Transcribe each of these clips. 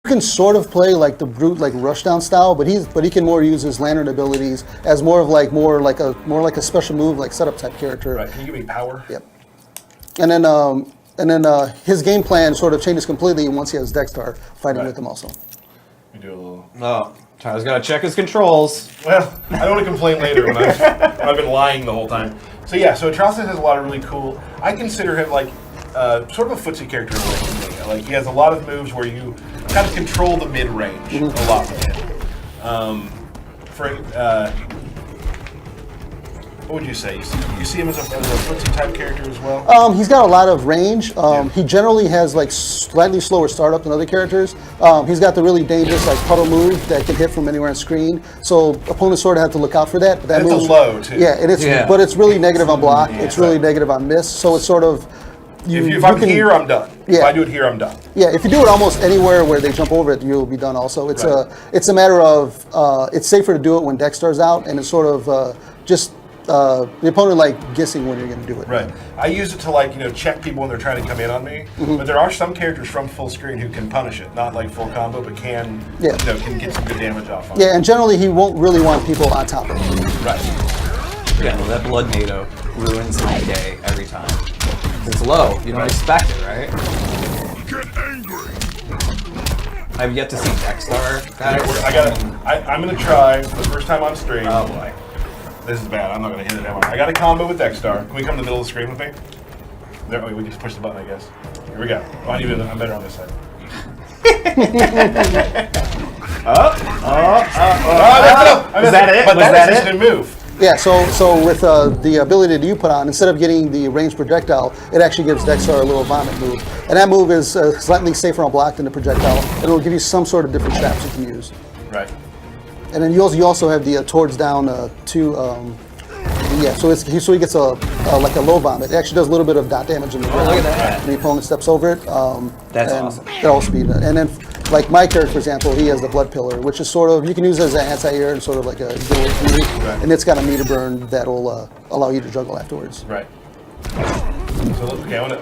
can sort of play like the brute, like rushdown style, but he can more use his lantern abilities as more like a special move, like setup type character. Right. Can you give me power? Yep. And then his game plan sort of changes completely once he has Dexstar fighting with him also. We do a little. Oh, Tyler's got to check his controls. Well, I don't want to complain later when I've been lying the whole time. So yeah, so ATROCITUS has a lot of really cool. I consider him like sort of a footsie character in a way to me. Like he has a lot of moves where you kind of control the mid range a lot with him. What would you say? You see him as a footsie type character as well? He's got a lot of range. He generally has like slightly slower startup than other characters. He's got the really dangerous like puddle move that can hit from anywhere on screen. So opponents sort of have to look out for that. But that it's a low too. Yeah, but it's really negative on block. It's really negative on miss. So it's sort of if I'm here, I'm done. Yeah. If I do it here, I'm done. Yeah, if you do it almost anywhere where they jump over it, you'll be done also. It's a matter of it's safer to do it when Dexstar's out, and it's sort of just the opponent like guessing when you're going to do it. Right. I use it to check people when they're trying to come in on me. But there are some characters from full screen who can punish it, not like full combo, but can can get some good damage off on it. Yeah, and generally he won't really want people on top of him. Right. Yeah, well, that blood NATO ruins my day every time. It's low. You don't expect it, right? Get angry. I've yet to see Dexstar. I'm gonna try for the first time on stream. Oh boy. This is bad. I'm not gonna hit it ever. I got a combo with Dexstar. Can we come to the middle of the screen with me? There, we just push the button, I guess. Here we go. Oh, I'm better on this side. Was that it? But Was that that is it? instant move. Yeah, so with the ability that you put on, instead of getting the ranged projectile, it actually gives Dexstar a little vomit move. And that move is slightly safer on block than the projectile. And it'll give you some sort of different traps you can use. Right. And then you also have the towards down two. So he gets like a low vomit. It actually does a little bit of dot damage in the ground. Look at that. When the opponent steps over it. That's awesome. That'll also be and then like my character, for example, he has the blood pillar, which is sort of you can use it as an anti-air and sort of like a giveaway for you. Right. And it's got a meter burn that'll allow you to juggle afterwards. Right. So okay, I'm gonna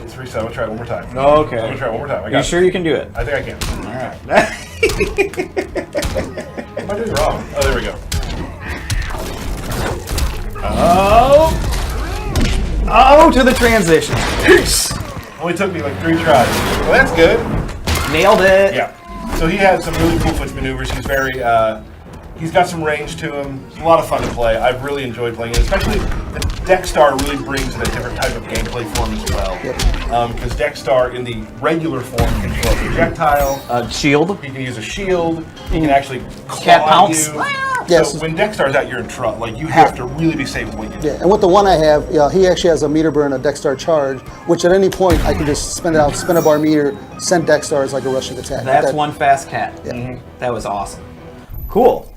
3 7. I'm gonna try it one more time. Okay. I'm gonna try it one more time. Are you sure you can do it? I think I can. All right. What am I doing wrong? Oh, there we go. Oh, to the transition. Peace. Only took me like 3 tries. Well, that's good. Nailed it. Yeah. So he has some really cool foot maneuvers. He's very, he's got some range to him. It's a lot of fun to play. I've really enjoyed playing it, especially the Dexstar really brings in a different type of gameplay form as well. Because Dexstar in the regular form can throw a projectile. Shield. He can use a shield. He can actually Cat claw pounce. you. Yes. So when Dexstar's out, you're in trouble. Like you have to really be safe with what you do. Yeah, and with the one I have, he actually has a meter burn, a Dexstar charge, which at any point I can just spin it out, spin a bar meter, send Dexstar as like a rushing attack. That's one fast cat. Yeah. That was awesome. Cool.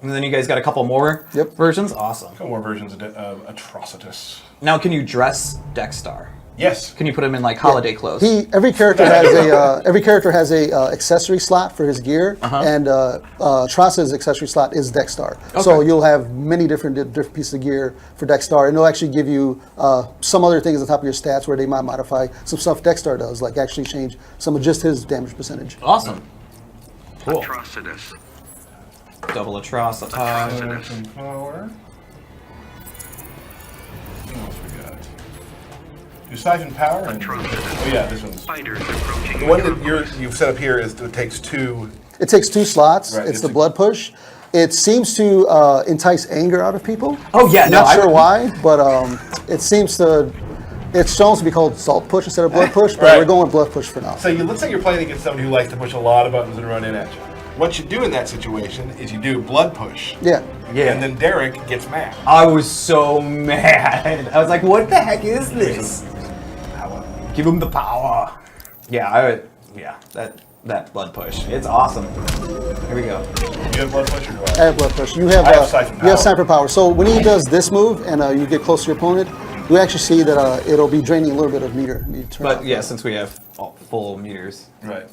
And then you guys got a couple more versions? Awesome. A couple more versions of ATROCITUS. Now, can you dress Dexstar? Yes. Can you put him in like holiday clothes? Every character has a accessory slot for his gear, and ATROCITUS' accessory slot is Dexstar. Okay. So you'll have many different pieces of gear for Dexstar, and it'll actually give you some other things on top of your stats where they might modify some stuff Dexstar does, like actually change some of just his damage percentage. Awesome. Cool. ATROCITUS. Double ATROCITUS. Power. What else we got? You siphon power and oh yeah, this one's Fighters approaching. the one that you've set up here is it takes 2. It takes 2 slots. Right, It's the blood push. It seems to entice anger out of people. Oh yeah, Not sure why, but it seems to. It's shown to be called salt push instead of blood push, but we're going with blood push for now. So let's say you're playing against somebody who likes to push a lot of buttons and run in at you. What you do in that situation is you do blood push. Yeah. Yeah. And then Derek gets mad. I was so mad. I was like, what the heck is this? Give him the power. Yeah, that blood push. It's awesome. Here we go. You have blood push or do I have blood push. You have I have siphon power. You have sniper power. So when he does this move and you get close to your opponent, you actually see that it'll be draining a little bit of meter. But yeah, since we have full meters. Right.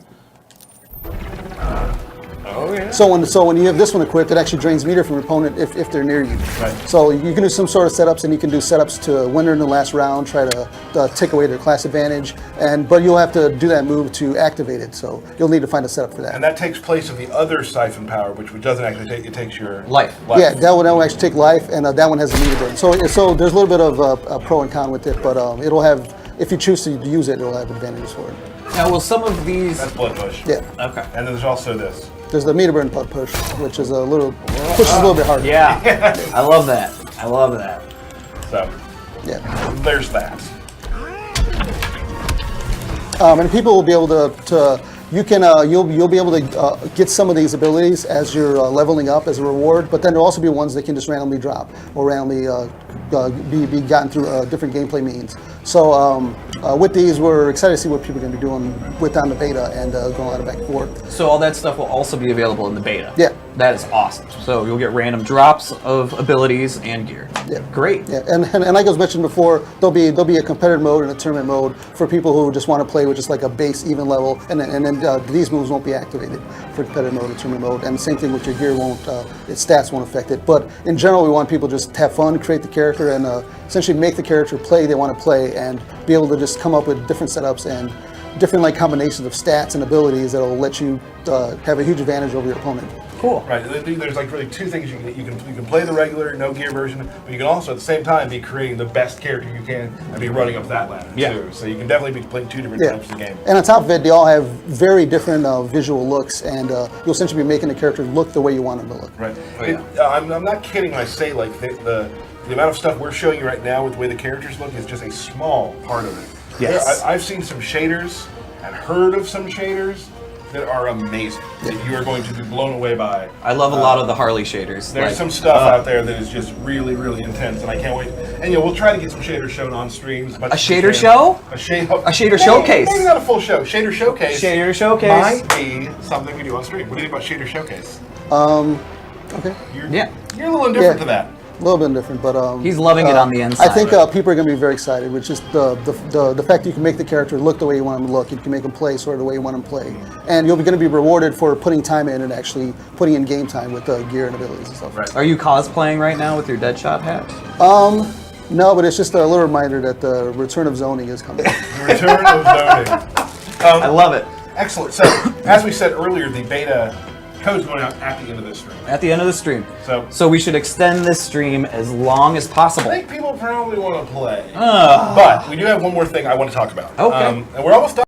Oh yeah. So when you have this one equipped, it actually drains meter from your opponent if they're near you. Right. So you can do some sort of setups, and you can do setups to winner in the last round, try to take away their class advantage, but you'll have to do that move to activate it. So you'll need to find a setup for that. And that takes place of the other siphon power, which doesn't actually take. It takes your Life. Yeah, that one will actually take life, and that one has a meter burn. So there's a little bit of a pro and con with it, but it'll have, if you choose to use it, it'll have advantages for it. Now, will some of these? That's blood push. Yeah. Okay. And then there's also this. There's the meter burn push, which is pushes a little bit harder. Yeah. I love that. I love that. So Yeah. there's that. And people will be able to you'll be able to get some of these abilities as you're leveling up as a reward, but then there'll also be ones that can just randomly drop or randomly be gotten through different gameplay means. So with these, we're excited to see what people are going to be doing on the beta and going a lot of back and forth. So all that stuff will also be available in the beta. Yeah. That is awesome. So you'll get random drops of abilities and gear. Yeah. Great. Yeah, and like I was mentioned before, there'll be a competitive mode and a tournament mode for people who just want to play with just like a base even level, and then these moves won't be activated for competitive mode and tournament mode, and the same thing with your gear its stats won't affect it. But in general, we want people to just have fun, create the character, and essentially make the character play they want to play, and be able to just come up with different setups and different like combinations of stats and abilities that'll let you have a huge advantage over your opponent. Cool. Right. There's like really two things you can play the regular no gear version, but you can also at the same time be creating the best character you can and be running up that ladder too. So you can definitely be playing two different types of game. And on top of it, they all have very different visual looks, and you'll essentially be making the character look the way you want them to look. Right. Oh, yeah. I'm not kidding when I say like the amount of stuff we're showing you right now with the way the characters look is just a small part of it. Yes. I've seen some shaders and heard of some shaders that are amazing that you are going to be blown away by. I love a lot of the Harley shaders. There's some stuff out there that is just really, really intense, and I can't wait. And we'll try to get some shaders shown on streams. A shader show? A shader showcase. Maybe not a full show. Shader showcase. Shader showcase. Might be something we do on stream. What do you think about shader showcase? Okay. You're a little indifferent to that. A little bit different, but he's loving it on the inside. I think people are going to be very excited, which is the fact that you can make the character look the way you want him to look. You can make him play sort of the way you want him to play, and you're going to be rewarded for putting time in and actually putting in game time with gear and abilities and stuff. Right. Are you cosplaying right now with your Deadshot hat? No, but it's just a little reminder that the return of zoning is coming. The return of zoning. I love it. Excellent. So, as we said earlier, the beta code's going out at the end of this stream. At the end of the stream. So we should extend this stream as long as possible. I think people probably want to play. But we do have one more thing I want to talk about. Okay. And we're almost done.